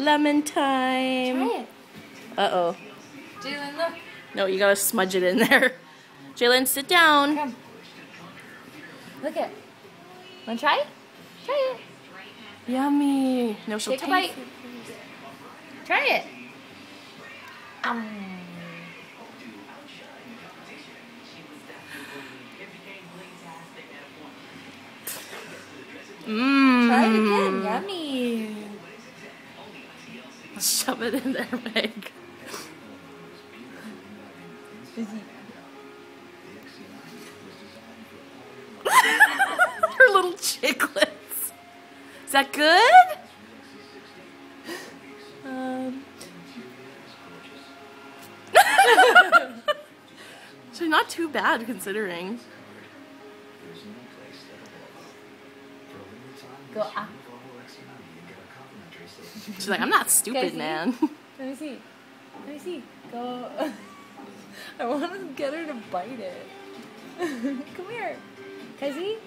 lemon time. Try it. Uh-oh. Jalen, look. No, you gotta smudge it in there. Jalen, sit down. Come. Look it. Wanna try it? Try it. Yummy. No, she'll Take a bite. Try it. Mmm. Try it again. Yummy. Shove it in there, Meg. Her little chicklets. Is that good? So not too bad considering. Go up. She's like, I'm not stupid, Guys, man. Let me see. Let me see. Go. I want to get her to bite it. Come here. Kazi.